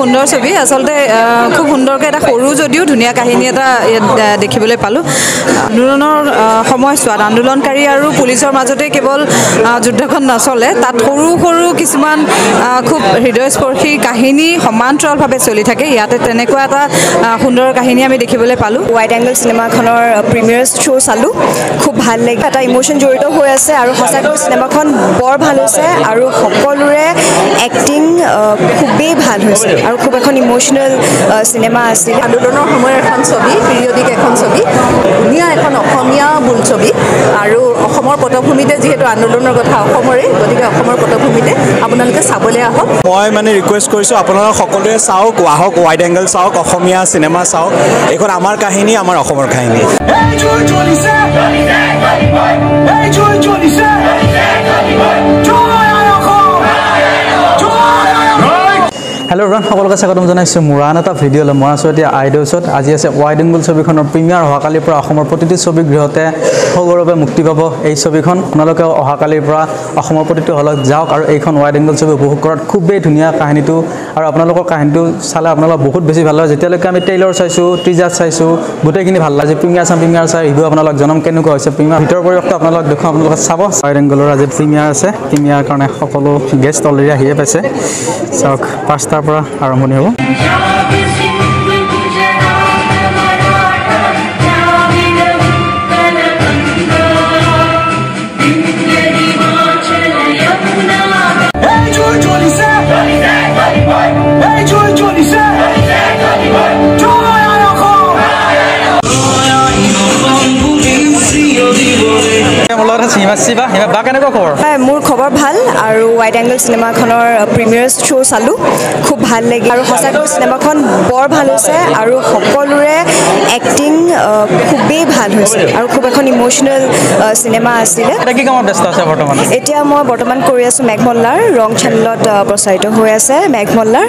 সুন্দৰ ছবি আচলতে খুব সুন্দৰকৈ এটা সৰু যদিও ধুনীয়া কাহিনী এটা দেখিবলৈ পালোঁ আন্দোলনৰ সময়ছোৱাত আন্দোলনকাৰী আৰু পুলিচৰ মাজতে কেৱল যুদ্ধখন নচলে তাত সৰু সৰু কিছুমান খুব হৃদয়স্পৰ্শী কাহিনী সমান্তৰালভাৱে চলি থাকে ইয়াতে তেনেকুৱা এটা সুন্দৰ কাহিনী আমি দেখিবলৈ পালোঁ ৱাইড এংগল চিনেমাখনৰ প্ৰিমিয়াৰ শ্ব' চালোঁ খুব ভাল লাগে এটা ইমোশ্যন জড়িত হৈ আছে আৰু সঁচাকৈ চিনেমাখন বৰ ভাল হৈছে আৰু সকলোৰে এক্টিং খুবেই ভাল হৈছে আৰু খুব এখন ইমোশ্যনেল চিনেমা আছিল আন্দোলনৰ সময়ৰ এখন ছবি পিৰিয়ডিক এখন ছবি ধুনীয়া এখন অসমীয়া বোলছবি আৰু অসমৰ পটভূমিতে যিহেতু আন্দোলনৰ কথা অসমৰে গতিকে অসমৰ পটভূমিতে আপোনালোকে চাবলৈ আহক মই মানে ৰিকুৱেষ্ট কৰিছোঁ আপোনালোক সকলোৱে চাওক আহক ৱাইড এংগল চাওক অসমীয়া চিনেমা চাওক এইখন আমাৰ কাহিনী আমাৰ অসমৰ কাহিনী হেল্ল' ৰন সকলোকে স্বাগতম জনাইছোঁ মোৰ আন এটা ভিডিঅ'লৈ মই আছোঁ এতিয়া আইডছত আজি আছে ৱাইড এংগল ছবিখনৰ প্ৰিমিয়াৰ অহাকালিৰ পৰা অসমৰ প্ৰতিটো ছবিগৃহতে সগৌৰৱে মুক্তি পাব এই ছবিখন আপোনালোকে অহাকালিৰ পৰা অসমৰ প্ৰতিটো হলত যাওক আৰু এইখন ৱাইড এংগল ছবি উপভোগ কৰাত খুবেই ধুনীয়া কাহিনীটো আৰু আপোনালোকৰ কাহিনীটো চালে আপোনালোকৰ বহুত বেছি ভাল লাগে যেতিয়ালৈকে আমি ট্ৰেইলাৰ চাইছোঁ টিজাৰ চাইছোঁ গোটেইখিনি ভাল লাগে প্ৰিমিয়াৰ চাই ৰিভিউ আপোনালোক জনাম কেনেকুৱা হৈছে প্ৰিমিয়াৰ ভিতৰৰ পৰিৱেশটো আপোনালোক দেখুৱাম আপোনালোকে চাব ৱাইড এংগলৰ আজি প্ৰিমিয়াৰ আছে প্ৰিমিয়াৰ কাৰণে সকলো গেষ্ট অলৰেডি আহিয়ে পাইছে চাওক 5টাৰ পৰা আৰম্ভণি হ'ব মোৰ খবৰ ভাল আৰু ৱাইড এংগল চিনেমাখনৰ প্ৰিমিয়াৰ শ্ব' চালোঁ খুব ভাল লাগে আৰু সঁচাকৈ চিনেমাখন বৰ ভাল হৈছে আৰু সকলোৰে এক্টিং খুবেই ভাল হৈছে আৰু খুব এখন ইমোশ্যনেল চিনেমা আছিলে এতিয়া মই বৰ্তমান কৰি আছোঁ মেঘমল্লাৰ ৰং চেনেলত প্ৰচাৰিত হৈ আছে মেঘমল্লাৰ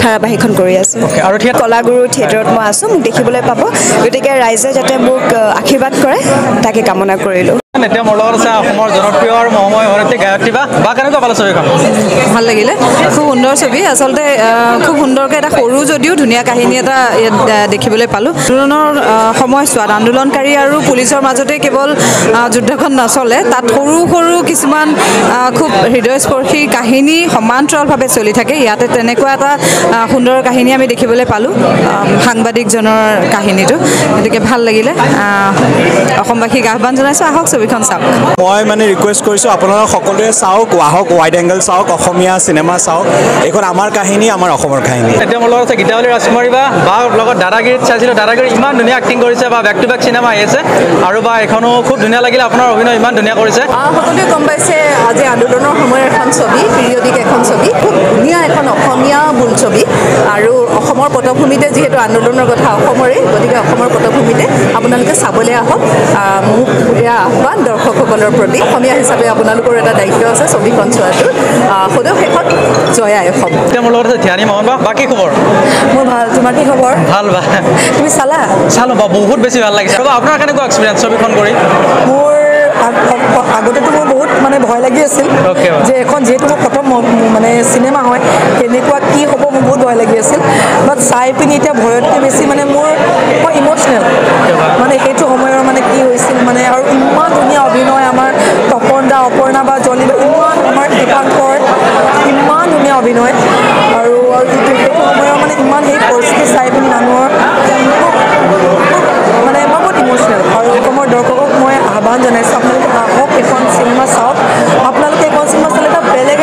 ধাৰাবাহিকখন কৰি আছোঁ আৰু কলাগুৰু থিয়েটাৰত মই আছোঁ মোক দেখিবলৈ পাব গতিকে ৰাইজে যাতে মোক আশীৰ্বাদ কৰে তাকে কামনা কৰিলোঁ এতিয়া মোৰ লগত আছে অসমৰ জনপ্ৰিয় আৰু মহাময় অভিনেত্ৰী গায়ত্ৰী বা কেনেকুৱা পালে ছবিখন ভাল লাগিলে খুব সুন্দৰ ছবি আচলতে খুব সুন্দৰকৈ এটা সৰু যদিও ধুনীয়া কাহিনী এটা দেখিবলৈ পালোঁ আন্দোলনৰ সময়ছোৱাত আন্দোলনকাৰী আৰু পুলিচৰ মাজতে কেৱল যুদ্ধখন নচলে তাত সৰু সৰু কিছুমান খুব হৃদয়স্পৰ্শী কাহিনী সমান্তৰালভাৱে চলি থাকে ইয়াতে তেনেকুৱা এটা সুন্দৰ কাহিনী আমি দেখিবলৈ পালোঁ সাংবাদিকজনৰ কাহিনীটো গতিকে ভাল লাগিলে অসমবাসীক আহ্বান জনাইছোঁ আহক ছবিখন চাওক মই মানে ৰিকুৱেষ্ট কৰিছোঁ আপোনালোক সকলোৱে চাওক আহক ৱাইড এংগল চাওক অসমীয়া চিনেমা চাওক এইখন আমাৰ কাহিনী আমাৰ অসমৰ কাহিনী এতিয়া মোৰ লগত আছে গীতাৱলী ৰাজকুমাৰী বা লগত দাদাগিৰিত চাইছিলোঁ দাদাগিৰি ইমান ধুনীয়া এক্টিং কৰিছে বা বেক টু বেক চিনেমা আহি আছে আৰু বা এইখনো খুব ধুনীয়া লাগিলে আপোনাৰ অভিনয় ইমান ধুনীয়া কৰিছে সকলোৱে গম পাইছে আজি আন্দোলনৰ সময়ৰ এখন ছবি পিৰিয়ডিক এখন ছবি খুব ধুনীয়া এখন অসমীয়া বোলছবি আৰু অসমৰ পটভূমিতে যিহেতু আন্দোলনৰ কথা অসমৰে গতিকে অসমৰ পটভূমিতে আপোনালোকে চাবলৈ আহক মোক এয়া আহ্বান দৰ্শকসকলৰ প্ৰতি অসমীয়া হিচাপে আপোনালোকৰ এটা দায়িত্ব আছে ছবিখন চোৱাটো সদৌ শেষত জয় আই অসম এতিয়া মোৰ লগত আছে ধ্যানী মোহন বা কি খবৰ মোৰ ভাল তোমাৰ কি খবৰ ভাল বা তুমি চালোঁ বা বহুত বেছি ভাল লাগিছে আপোনাৰ কেনেকুৱা এক্সপিৰিয়েঞ্চ ছবিখন কৰি মোৰ আগতেতো মোৰ বহুত মানে ভয় লাগি আছিল যে এখন যিহেতু মোৰ প্ৰথম মানে চিনেমা হয় কেনেকুৱা কি হ'ব মোৰ বহুত ভয় লাগি আছিল বাট চাই পিনি এতিয়া ভয়তকৈ বেছি মানে মই ইম'চনেল মানে সেইটো সময়ৰ মানে কি হৈছিল মানে আৰু ইমান ধুনীয়া অভিনয় আমাৰ তপন দা অপৰ্ণা বা জলিল ইমান আমাৰ দীপাংকৰ ইমান ধুনীয়া অভিনয় আৰু সেইটো সময়ৰ মানে ইমান সেই পৰিস্থিতি চাই পিনি মানুহৰ মানে মই বহুত ইম'চনেল আৰু অসমৰ দৰ্শকক মই আহ্বান জনাইছোঁ আপোনালোকে আহক এখন চিনেমা চাওক আপোনালোকে এখন চিনেমা চালে এটা বেলেগ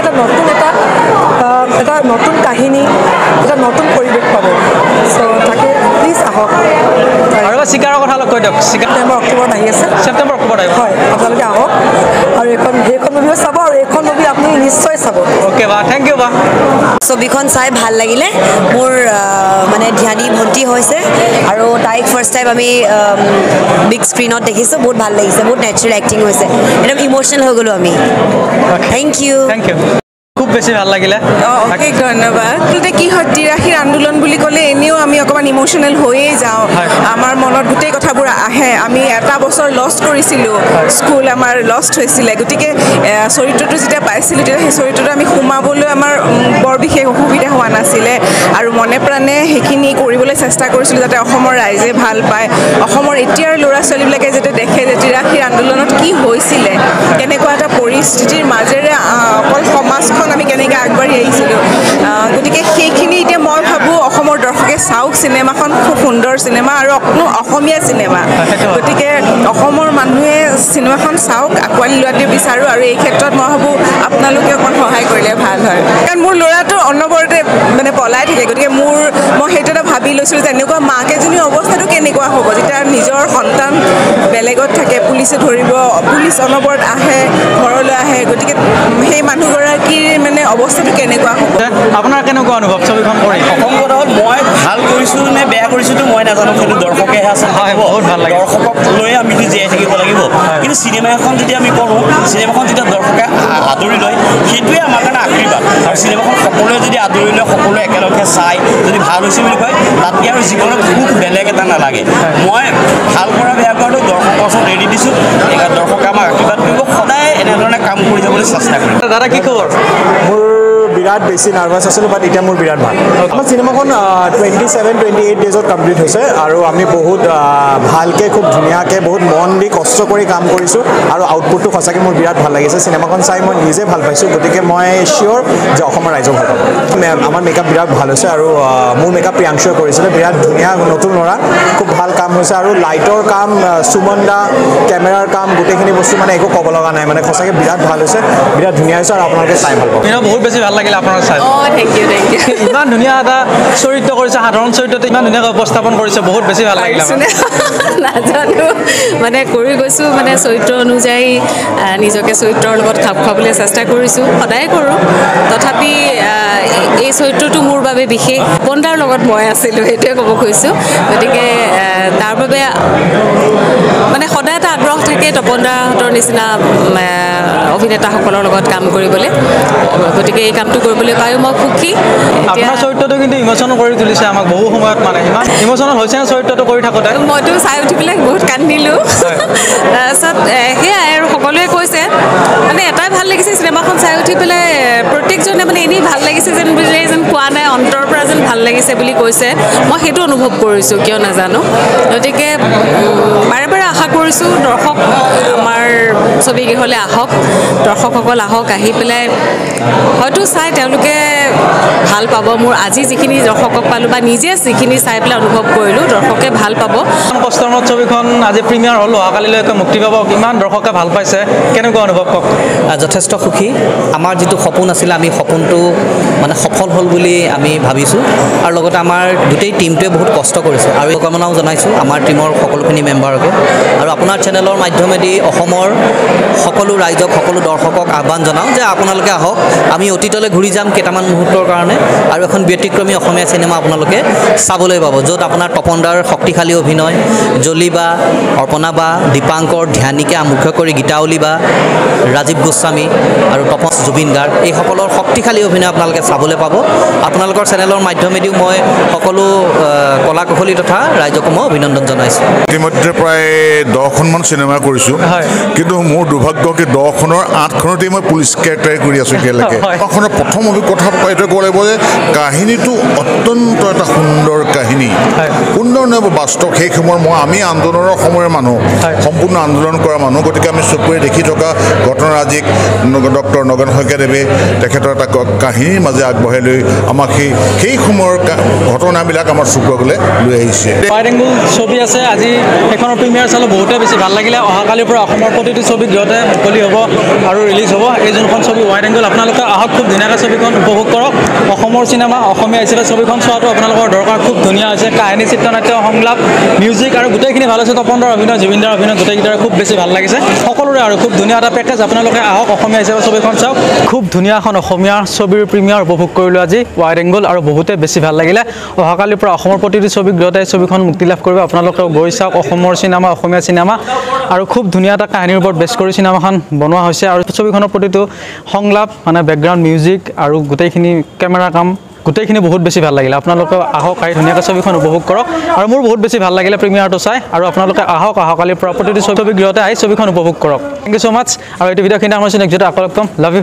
এটা নতুন কাহিনী এটা নতুন পৰিৱেশ পাব চ' তাকে প্লিজ আহক আৰু চিকাৰৰ কথা অলপ কৈ দিয়ক ছেপ্টেম্বৰ অক্টোবৰত আহি আছে হয় আপোনালোকে আহক আৰু সেইখন মুভিও চাব আৰু এইখন মুভি আপুনি নিশ্চয় চাব অ'কে বা থেংক ইউ বা ছবিখন চাই ভাল লাগিলে মোৰ মানে ধ্যানী ভণ্টি হৈছে আৰু তাইক ফাৰ্ষ্ট টাইম আমি বিগ স্ক্ৰীণত দেখিছোঁ বহুত ভাল লাগিছে বহুত নেচাৰেল এক্টিং হৈছে একদম ইম'চনেল হৈ গ'লোঁ আমি থেংক ইউ খুব বেছি ভাল লাগিলে অশেষ ধন্যবাদ কি হয় তিৰাশীৰ আন্দোলন বুলি ক'লে এনেও আমি আমি অকণমান ইম'চনেল হৈয়ে যাওঁ আমাৰ মনত গোটেই কথাবোৰ আহে আমি এটা বছৰ লষ্ট কৰিছিলোঁ স্কুল আমাৰ লষ্ট হৈছিলে গতিকে চৰিত্ৰটো যেতিয়া পাইছিলোঁ তেতিয়া সেই চৰিত্ৰটো আমি সোমাবলৈ আমাৰ বৰ বিশেষ অসুবিধা হোৱা নাছিলে আৰু মনে প্ৰাণে সেইখিনি কৰিবলৈ চেষ্টা কৰিছিলোঁ যাতে অসমৰ ৰাইজে ভাল পায় অসমৰ এতিয়াৰ ল'ৰা ছোৱালীবিলাকে যাতে দেখে যে তিৰাশীৰ আন্দোলনত কি হৈছিলে কেনেকুৱা এটা পৰিস্থিতিৰ মাজেৰে অকল সমাজখন আমি কেনেকৈ আগবাঢ়ি আহিছিলোঁ গতিকে সেইখিনি এতিয়া মই ভাবোঁ অসমৰ দৰ্শকে চাওক চিনেমাখন খুব সুন্দৰ চিনেমা আৰু অসমীয়া চিনেমা গতিকে অসমৰ মানুহে চিনেমাখন চাওক আঁকোৱালি লোৱাটো বিচাৰোঁ আৰু এই ক্ষেত্ৰত মই ভাবোঁ আপোনালোকে অকণ সহায় কৰিলে ভাল হয় কাৰণ মোৰ ল'ৰাটো অনবৰতে মানে পলাই থাকে গতিকে মই সেইটো এটা ভাবি লৈছিলোঁ যে এনেকুৱা মাক এজনীৰ অৱস্থাটো কেনেকুৱা হ'ব যেতিয়া নিজৰ সন্তান বেলেগত থাকে পুলিচে ধৰিব পুলিচ অনবৰত আহে ঘৰলৈ আহে গতিকে সেই মানুহগৰাকীৰ মানে অৱস্থাটো কেনেকুৱা হ'ব আপোনাৰ কেনেকুৱা অনুভৱ ছবিখন কৰি প্ৰথম কথা হ'ল মই ভাল কৰিছোঁ নে বেয়া কৰিছোঁতো মই নাজানো সেইটো দৰ্শকেহে আছে বহুত ভাল লাগে দৰ্শকক লৈয়ে আমিতো জীয়াই থাকিব লাগিব কিন্তু চিনেমা এখন যেতিয়া আমি কৰোঁ চিনেমাখন যেতিয়া দৰ্শকে আদৰি লয় সেইটোৱে আমাৰ কাৰণে আশীৰ্বাদ আৰু চিনেমাখন সকলোৱে যদি আদৰি লয় সকলোৱে একেলগে চাই যদি ভাল হৈছে বুলি কয় তাতকৈ আৰু জীৱনত খুব বেলেগ এটা নালাগে মই ভাল কৰা বেয়া কৰাটো দৰ্শকৰ ওচৰত এৰি দিছোঁ দৰ্শকে আমাক আশীৰ্বাদ কৰিব সদায় এনেধৰণে কাম কৰি যাবলৈ চেষ্টা কৰিম দাদা কি খবৰ মোৰ বিৰাট বেছি নাৰ্ভাছ আছিলোঁ বাট এতিয়া মোৰ বিৰাট ভাল আমাৰ চিনেমাখন 27-28 ডেজত কমপ্লিট হৈছে আৰু আমি বহুত ভালকৈ খুব ধুনীয়াকৈ বহুত মন দি কষ্ট কৰি কাম কৰিছোঁ আৰু আউটপুটটো সঁচাকৈ মোৰ বিৰাট ভাল লাগিছে চিনেমাখন চাই মই নিজে ভাল পাইছোঁ গতিকে মই চিয়'ৰ যে অসমৰ ৰাইজক ভাল পাব আমাৰ মেকআপ বিৰাট ভাল হৈছে আৰু মোৰ মেকআপ প্ৰিয়াংশুৱে কৰিছিলে বিৰাট ধুনীয়া নতুন ল'ৰা খুব ভাল কাম হৈছে আৰু লাইটৰ কাম সুমন দা কেমেৰাৰ কাম গোটেইখিনি বস্তু মানে একো ক'ব লগা নাই মানে সঁচাকৈ বিৰাট ভাল হৈছে বিৰাট ধুনীয়া হৈছে আৰু আপোনালোকে চাই ভাল পাব বহুত বেছি ভাল লাগিলে আপোনাৰ চাই থেংক ইউ ইমান ধুনীয়া এটা চৰিত্ৰ কৰিছে সাধাৰণ চৰিত্ৰতে ইমান ধুনীয়াকৈ উপস্থাপন কৰিছে বহুত বেছি ভাল লাগিলে নাজানো মানে কৰি গৈছোঁ মানে চৰিত্ৰ অনুযায়ী নিজকে চৰিত্ৰৰ লগত খাপ খুৱাবলৈ চেষ্টা কৰিছোঁ সদায় কৰোঁ তথাপি এই চৰিত্ৰটো মোৰ বাবে বিশেষ পন্দাৰ লগত মই আছিলোঁ সেইটোৱে ক'ব খুজিছোঁ গতিকে তাৰ বাবে মানে সদায় এটা আগ্ৰহ থাকে তপনদাহঁতৰ নিচিনা অভিনেতাসকলৰ লগত কাম কৰিবলৈ গতিকে এই কামটো কৰিবলৈ পায়ো মই সুখী আপোনাৰ চৰিত্ৰটো কিন্তু ইম'চনেল কৰি তুলিছে আমাক বহু সময়ত মানে ইমান ইম'চনেল হৈছে চৰিত্ৰটো কৰি থাকোঁতে মইতো চাই উঠি পেলাই বহুত কান্দিলোঁ তাৰপিছত সেয়াই আৰু সকলোৱে কৈছে মানে এটাই ভাল লাগিছে চিনেমাখন চাই উঠি পেলাই প্ৰত্যেকজনে মানে এনেই ভাল লাগিছে যেন বুজিলে যেন কোৱা নাই অন্তৰৰ পৰা যেন ভাল লাগিছে বুলি কৈছে মই সেইটো অনুভৱ কৰিছোঁ কিয় নাজানো গতিকে বাৰে বাৰে আশা কৰিছোঁ দৰ্শক আমাৰ ছবিগৃহলৈ আহক দৰ্শকসকল আহক আহি পেলাই হয়তো চাই তেওঁলোকে ভাল পাব মোৰ আজি যিখিনি দৰ্শকক পালোঁ বা নিজে যিখিনি চাই পেলাই অনুভৱ কৰিলোঁ দৰ্শকে ভাল পাব কষ্টৰ মত ছবিখন আজি প্ৰিমিয়াৰ হ'ল অহাকালিলৈকে মুক্তি পাব কিমান দৰ্শকে ভাল পাইছে কেনেকুৱা অনুভৱ কওক যথেষ্ট সুখী আমাৰ যিটো সপোন আছিলে আমি সপোনটো মানে সফল হ'ল বুলি আমি ভাবিছোঁ আৰু লগতে আমাৰ গোটেই টীমটোৱে বহুত কষ্ট কৰিছে আৰু কামনাও জনাইছোঁ আমাৰ টীমৰ সকলোখিনি মেম্বাৰকে আৰু আপোনাৰ চেনেলৰ মাধ্যমেদি অসমৰ সকলো ৰাইজক সকলো দৰ্শকক আহ্বান জনাওঁ যে আপোনালোকে আহক আমি অতীতলৈ ঘূৰি যাম কেইটামান মুহূৰ্তৰ কাৰণে আৰু এখন ব্যতিক্ৰমী অসমীয়া চিনেমা আপোনালোকে চাবলৈ পাব য'ত আপোনাৰ তপনদাৰ শক্তিশালী অভিনয় জলি বা অৰ্পণা বা দীপাংকৰ ধ্যানিকা মুখ্য কৰি গীতাৱলী বা ৰাজীৱ গোস্বামী আৰু তপন জুবিন গাৰ্গ এইসকলৰ শক্তিশালী অভিনয় আপোনালোকে চাবলৈ পাব আপোনালোকৰ চেনেলৰ মাধ্যমেদিও মই সকলো কলা কুশলী তথা ৰাইজক মই অভিনন্দন জনাইছোঁ ইতিমধ্যে প্ৰায় 10খনমান চিনেমা কৰিছোঁ কিন্তু মোৰ দুৰ্ভাগ্য কি 10খনৰ 8খনতেই মই পুলিচ কেৰেক্টাৰ কৰি আছোঁ এতিয়ালৈকে 10খনৰ প্ৰথম অভিজ্ঞতা এইটোৱে ক'ব লাগিব যে কাহিনীটো অত্যন্ত এটা সুন্দৰ কাহিনী সুন্দৰ নহয় বাস্তৱ সেই সময়ৰ আমি আন্দোলনৰ সময়ৰ মানুহ সম্পূৰ্ণ আন্দোলন কৰা মানুহ গতিকে আমি চকুৰে দেখি থকা ঘটনাৰাজিক ডক্টৰ নগেন শইকীয়াদেৱে তেখেতৰ এটা কাহিনীৰ মাজে আগবঢ়াই লৈ আমাক সেই সময়ৰ ঘটনাবিলাক আমাৰ চকুলৈ লৈ আহিছে ৱাইড এংগল ছবি আছে আজি সেইখনৰ প্ৰিমিয়াৰ চালোঁ বহুতে বেছি ভাল লাগিলে অহাকালিৰ পৰা অসমৰ প্ৰতিটো ছবি গৃহতে মুকলি হ'ব আৰু ৰিলিজ হ'ব এই যোনখন ছবি ৱাইড এংগল আপোনালোকে আহক খুব ধুনীয়াকৈ ছবিখন উপভোগ কৰক অসমৰ চিনেমা অসমীয়া হিচাপে ছবিখন চোৱাটো আপোনালোকৰ দৰকাৰ খুব ধুনীয়া হৈছে কাহিনী চিত্ৰনাট্য সংলাপ মিউজিক আৰু গোটেইখিনি ভাল হৈছে তপনদাৰ অভিনয় জুবিনদাৰ অভিনয় গোটেইকেইটাৰে খুব বেছি ভাল লাগিছে সকলোৰে আৰু খুব ধুনীয়া এটা পেকেজ আপোনালোকে আহক অসমীয়া হিচাপে ছবিখন চাওক খুব ধুনীয়া এখন অসমীয়া ছবিৰ প্ৰিমিয়াৰ উপভোগ কৰিলোঁ আজি ৱাইড এংগল আৰু বহুতে বেছি ভাল লাগিলে অহাকালিৰ পৰা অসমৰ প্ৰতিটো ছবি গৃহতে ছবিখন মুক্তি লাভ কৰিব আপোনালোকেও গৈ চাওক অসমৰ চিনেমা অসমীয়া চিনেমা আৰু খুব ধুনীয়া এটা কাহিনীৰ ওপৰত বেছ কৰি চিনেমাখন বনোৱা হৈছে আৰু ছবিখনৰ প্ৰতিটো সংলাপ মানে বেকগ্ৰাউণ্ড মিউজিক আৰু গোটেইখিনি কেমেৰা কাম গোটেইখিনি বহুত বেছি ভাল লাগিলে আপোনালোকে আহক আহি ধুনীয়াকৈ ছবিখন উপভোগ কৰক আৰু মোৰ বহুত বেছি ভাল লাগিলে প্ৰিমিয়াৰটো চাই আৰু আপোনালোকে আহক অহাকালিৰ পৰা প্ৰতিটো ছবিগৃহতে আহি ছবিখন উপভোগ কৰক থেংক ইউ ছ' মাছ আৰু এইটো ভিডিঅ'খিনি আমাৰ নেক্সট ভিডিঅ'ত আকৌ লগ পাম লাভ ইউ